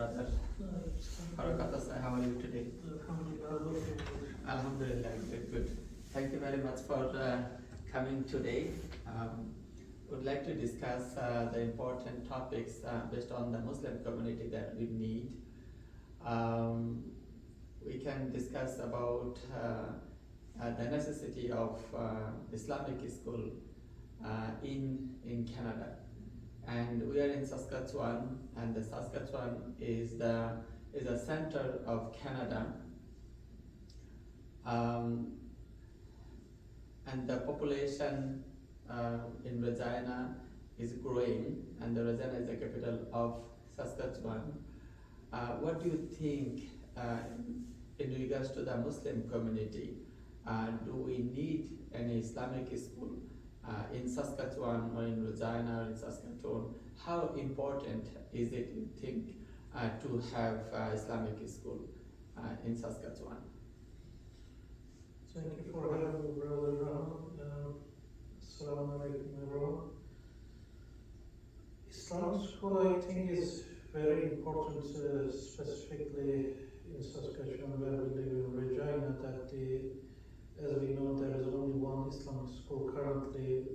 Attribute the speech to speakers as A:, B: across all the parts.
A: brother. Faruk Atasoy, how are you today? Alhamdulillah, good. Thank you very much for coming today. Would like to discuss the important topics based on the Muslim community that we need. We can discuss about the necessity of Islamic school in Canada. And we are in Saskatchewan, and the Saskatchewan is the center of Canada. And the population in Regina is growing, and the Regina is the capital of Saskatchewan. What do you think in regards to the Muslim community? Do we need any Islamic school in Saskatchewan or in Regina or in Saskatoon? How important is it, you think, to have Islamic school in Saskatchewan?
B: Thank you for having me, Brother Rahman. Assalamu alaikum, everyone. Islamic school, I think, is very important, specifically in Saskatchewan, where we live in Regina, that as we know, there is only one Islamic school currently.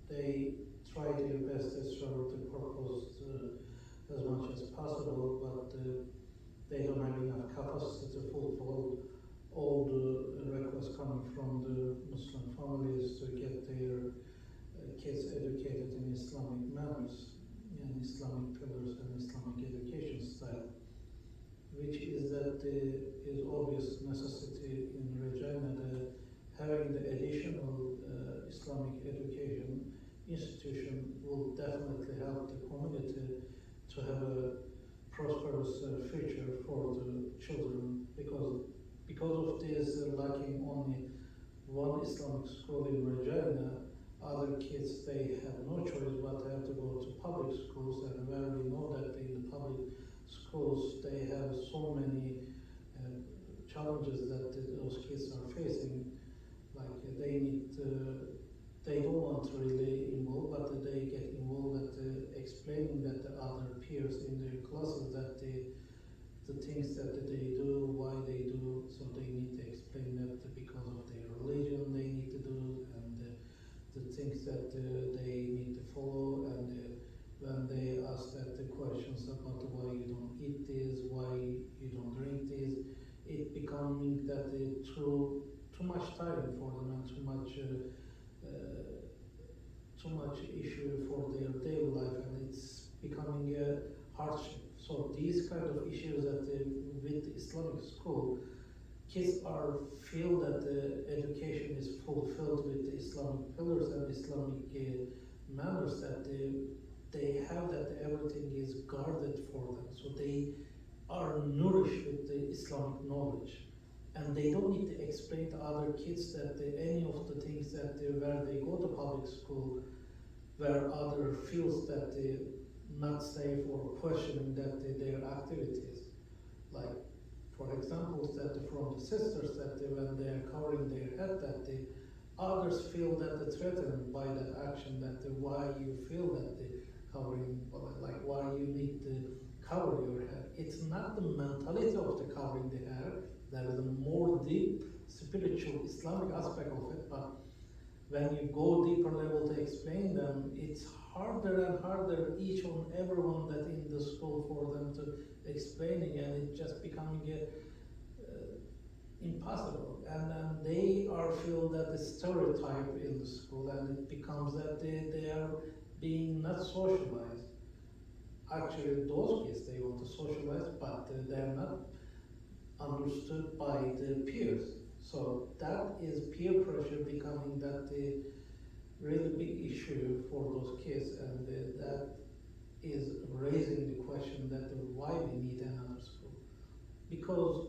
B: They try their best to serve the purpose as much as possible, but they don't have enough capacity to fulfill all the requests coming from the Muslim families to get their kids educated in Islamic manners and Islamic pillars and Islamic education style, which is that is obvious necessity in Regina. Having the additional Islamic education institution will definitely help the community to have a prosperous future for the children, because of this lacking only one Islamic school in Regina, other kids, they have no choice but have to go to public schools, and where we know that in the public schools they have so many challenges that those kids are facing. Like they don't want to really involve, but they get involved at explaining that the other peers in their classes that the things that they do, why they do, so they need to explain that because of their religion they need to do, and the things that they need to follow, and when they ask that the questions about why you don't eat this, why you don't drink this, it becoming that too much time for them and too much issue for their daily life, and it's becoming a hardship. So these kind of issues that with Islamic school, kids feel that the education is fulfilled with the Islamic pillars and Islamic manners, that they have that everything is guarded for them. So they are nourished with the Islamic knowledge. And they don't need to explain to other kids that any of the things that where they go to public school, where other feels that they not safe or questioning that their activities. Like, for example, that from the sisters that when they are covering their head, that the others feel that they're threatened by that action, that why you feel that the covering, like why you need to cover your hair. It's not the mentality of the covering the hair. There is a more deep spiritual Islamic aspect of it, but when you go deeper level to explain them, it's harder and harder each and everyone that in the school for them to explaining, and it's just becoming impossible. And they feel that the stereotype in the school, and it becomes that they are being not socialized. Actually, those kids, they want to socialize, but they're not understood by the peers. So that is peer pressure becoming that really big issue for those kids, and that is raising the question that why we need another school. Because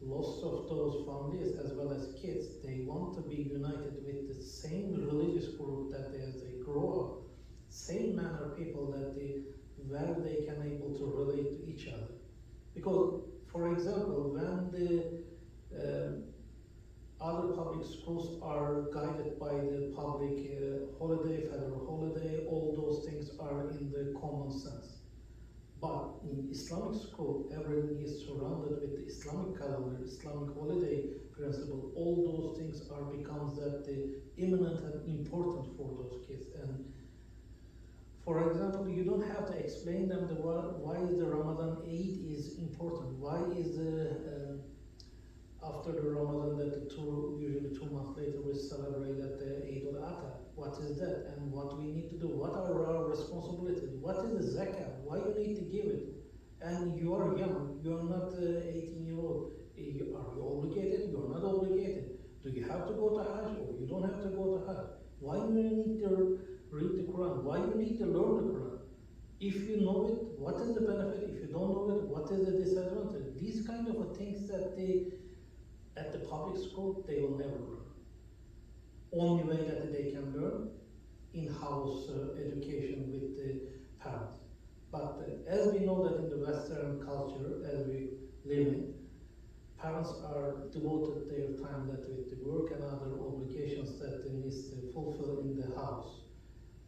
B: lots of those families as well as kids, they want to be united with the same religious group that as they grow up, same manner people that where they can able to relate to each other. Because, for example, when the other public schools are guided by the public holiday, federal holiday, all those things are in the common sense. But in Islamic school, everything is surrounded with the Islamic calendar, Islamic holiday principle. All those things are becomes that the imminent and important for those kids. And for example, you don't have to explain them why the Ramadan Eid is important. Why is the after the Ramadan that usually 2 months later we celebrate that the Eid al-Adha. What is that and what we need to do? What are our responsibilities? What is the zakah? Why you need to give it? And you are young, you are not 18-year-old. Are you obligated? You are not obligated. Do you have to go to Hajj or you don't have to go to Hajj? Why do you need to read the Quran? Why do you need to learn the Quran? If you know it, what is the benefit? If you don't know it, what is the disadvantage? These kind of things that at the public school, they will never learn. Only way that they can learn, in-house education with the parents. But as we know that in the Western culture, as we live in, parents are devoted their time that with the work and other obligations that they need to fulfill in the house,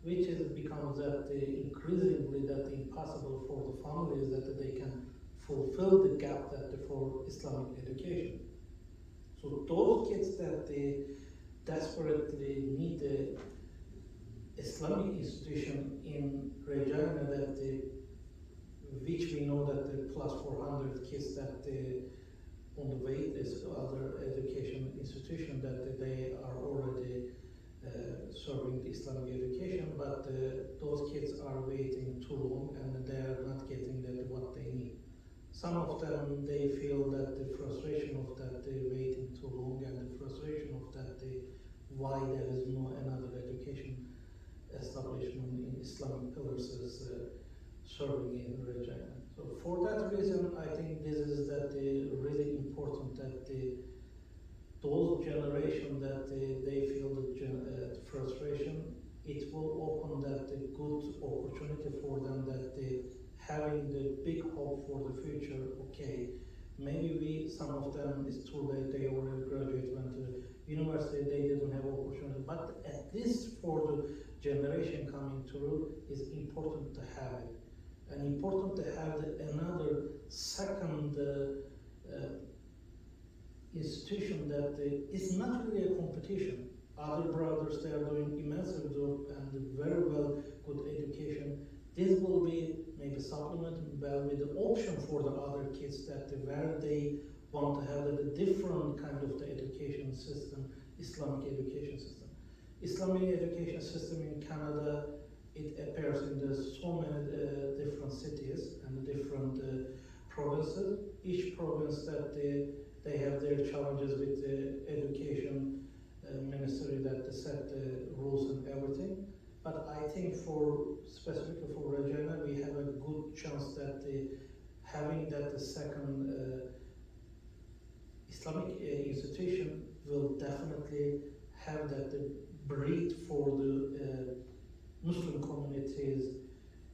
B: which becomes that increasingly that impossible for the families that they can fulfill the gap that for Islamic education. So those kids that they desperately need the Islamic institution in Regina that which we know that the plus 400 kids that on the way is other education institution that they are already serving the Islamic education, but those kids are waiting too long and they are not getting what they need. Some of them, they feel that the frustration of that they waiting too long and the frustration of that why there is no another education establishment in Islamic pillars is serving in Regina. So for that reason, I think this is that really important that those generation that they feel the frustration, it will open that good opportunity for them that having the big hope for the future. Okay, maybe some of them is too late, they already graduated, went to university, they didn't have opportunity, but at least for the generation coming through, it's important to have it. And important to have another second institution that is not really a competition. Other brothers, they are doing immense job and very well good education. This will be maybe supplemented with the option for the other kids that where they want to have a different kind of the education system, Islamic education system. Islamic education system in Canada, it appears in so many different cities and different provinces. Each province that they have their challenges with the education ministry that set the rules and everything. But I think specifically for Regina, we have a good chance that having that the second Islamic institution will definitely have that breed for the Muslim communities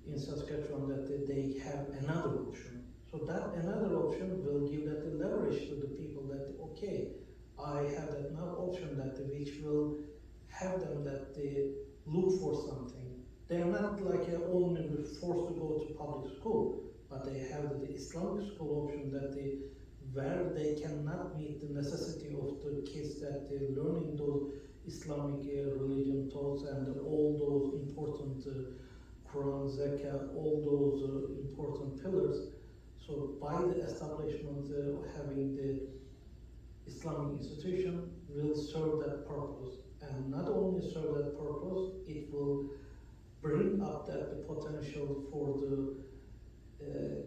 B: in Saskatchewan that they have another option. So that another option will give that leverage to the people that, okay, I have that now option that which will have them that they look for something. They are not like only forced to go to public school, but they have the Islamic school option that where they cannot meet the necessity of the kids that they're learning those Islamic religion thoughts and all those important Quran, Zakah, all those important pillars. So by the establishment having the Islamic institution will serve that purpose. And not only serve that purpose, it will bring up that the potential for the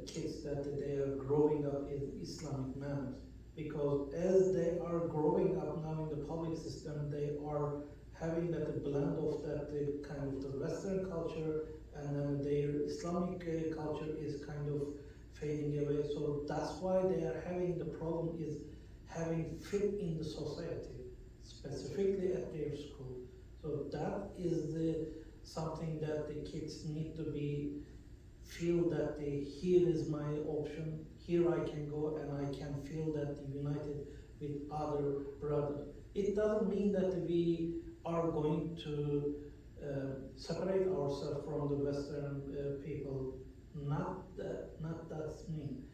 B: kids that they are growing up in Islamic manners. Because as they are growing up now in the public system, they are having that blend of that kind of the Western culture and then their Islamic culture is kind of fading away. So that's why they are having the problem is having fit in the society, specifically at their school. So that is something that the kids need to feel that here is my option, here I can go and I can feel that united with other brothers. It doesn't mean that we are going to separate ourselves from the Western people Not that's me.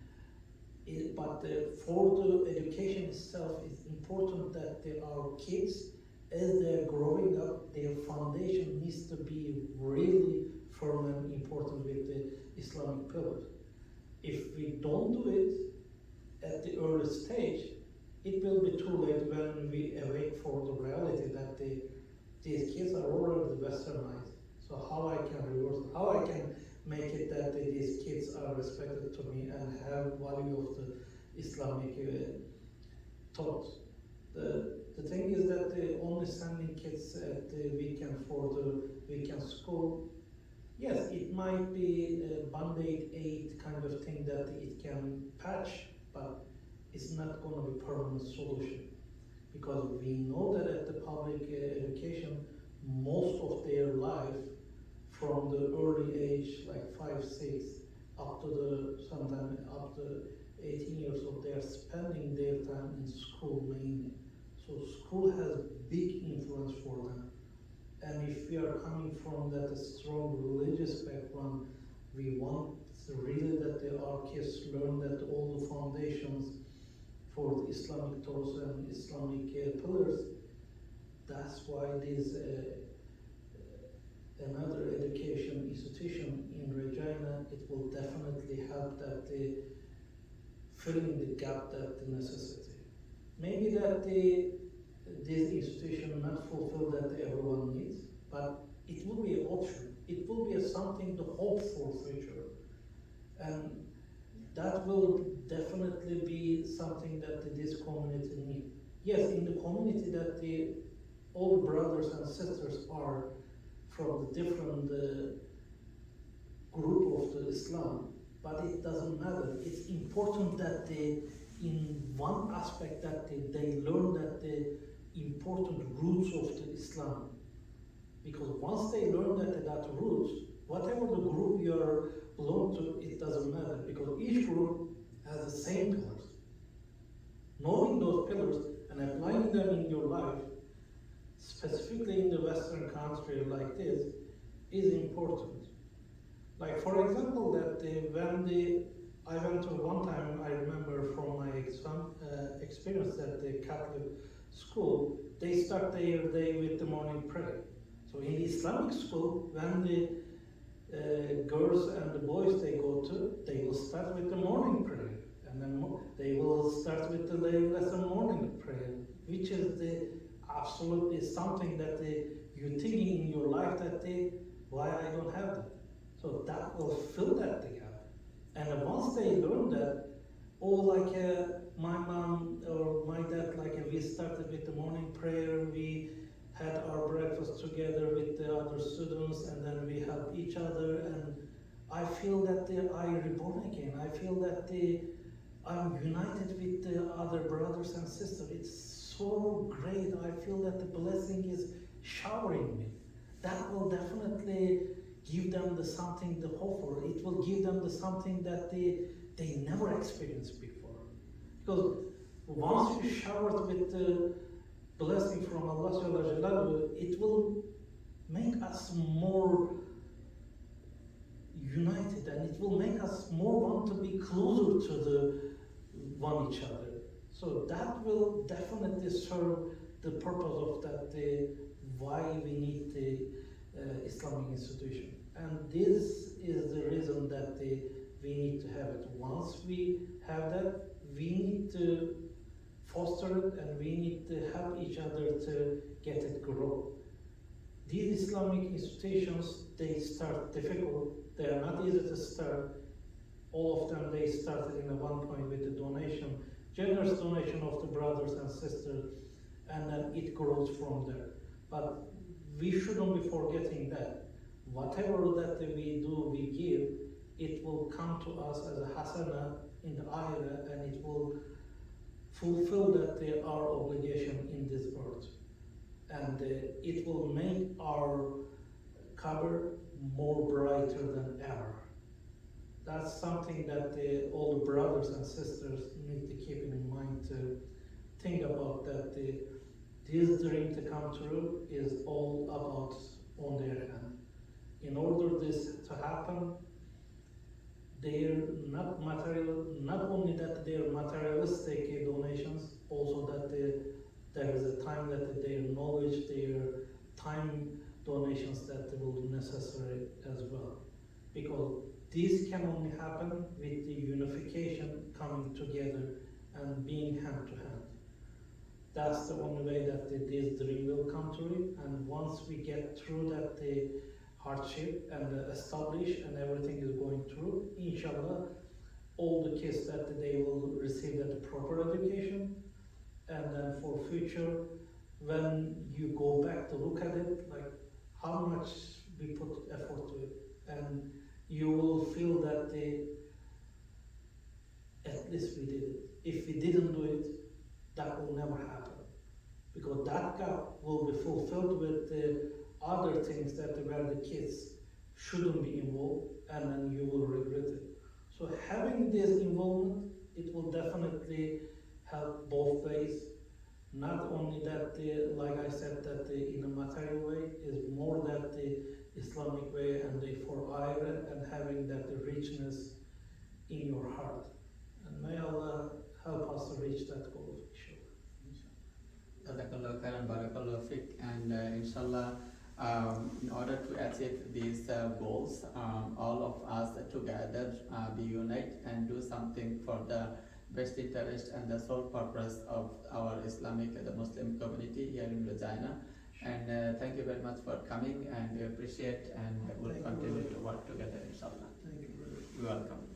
B: But for the education itself, it's important that our kids, as they're growing up, their foundation needs to be really firm and important with the Islamic pillars. If we don't do it at the early stage, it will be too late when we awake for the reality that these kids are already westernized. So how I can reverse, how I can make it that these kids are respected to me and have value of the Islamic thoughts. The thing is that only sending kids at the weekend for the weekend school, yes, it might be a Band-Aid aid kind of thing that it can patch, but it's not going to be permanent solution. Because we know that at the public education, most of their life from the early age, like 5, 6, up to the sometime up to 18 years old, they are spending their time in school mainly. So school has big influence for them. And if we are coming from that strong religious background, we want really that our kids learn that all the foundations for the Islamic thoughts and Islamic pillars. That's why this another education institution in Regina, it will definitely help that filling the gap that the necessity. Maybe that this institution not fulfill that everyone needs, but it will be an option. It will be something to hope for future. And that will definitely be something that this community needs. Yes, in the community that all brothers and sisters are from the different group of the Islam, but it doesn't matter. It's important that in one aspect that they learn that the important roots of the Islam. Because once they learn that roots, whatever the group you are belong to, it doesn't matter. Because each group has the same pillars. Knowing those pillars and applying them in your life, specifically in the Western country like this, is important. Like for example, that when I went to one time, I remember from my experience at the Catholic school, they start their day with the morning prayer. So in the Islamic school, when the girls and the boys they go to, they will start with the morning prayer. And then they will start with the lesson morning prayer, which is the absolutely something that you're thinking in your life that why I don't have that. So that will fill that gap. And once they learn that, my mom or my dad, we started with the morning prayer, we had our breakfast together with the other students, and then we help each other, and I feel that I reborn again. I feel that I'm united with the other brothers and sisters. It's so great. I feel that the blessing is showering me. That will definitely give them the something to hope for. It will give them the something that they never experienced before. Because once you showered with the blessing from Allah Subhanahu wa Ta'ala, it will make us more united, and it will make us more want to be closer to the one each other. So that will definitely serve the purpose of that why we need the Islamic institution. And this is the reason that we need to have it. Once we have that, we need to foster it, and we need to help each other to get it grow. These Islamic institutions, they start difficult. They are not easy to start. All of them, they started in one point with the donation, generous donation of the brothers and sisters, and then it grows from there. But we shouldn't be forgetting that whatever that we do, we give, it will come to us as a hasana in the akhirah, and it will fulfill that our obligation in this world. And it will make our cover more brighter than ever. That's something that all the brothers and sisters need to keep in mind, to think about that this dream to come true is all about on their hand. In order this to happen, their not only that their materialistic donations, also that there is a time that their knowledge, their time donations that will be necessary as well. Because this can only happen with the unification coming together and being hand to hand. That's the only way that this dream will come true. And once we get through that the hardship and establish and everything is going through, inshallah, all the kids that they will receive that proper education, and then for future, when you go back to look at it, like how much we put effort to it, and you will feel that at least we did it. If we didn't do it, that will never happen, because that gap will be fulfilled with the other things that where the kids shouldn't be involved, and then you will regret it. So having this involvement, it will definitely help both ways. Not only that, like I said, that in a material way is more that the Islamic way and for ayah and having that richness in your heart. And may Allah help us to reach that goal, inshallah.
A: Jazakallah khairan, barakallah fiqh, and inshallah, in order to achieve these goals, all of us together be unite and do something for the best interest and the sole purpose of our Islamic, the Muslim community here in Regina. And thank you very much for coming, and we appreciate, and we'll continue to work together, inshallah.
B: Thank you very much.
A: You're welcome.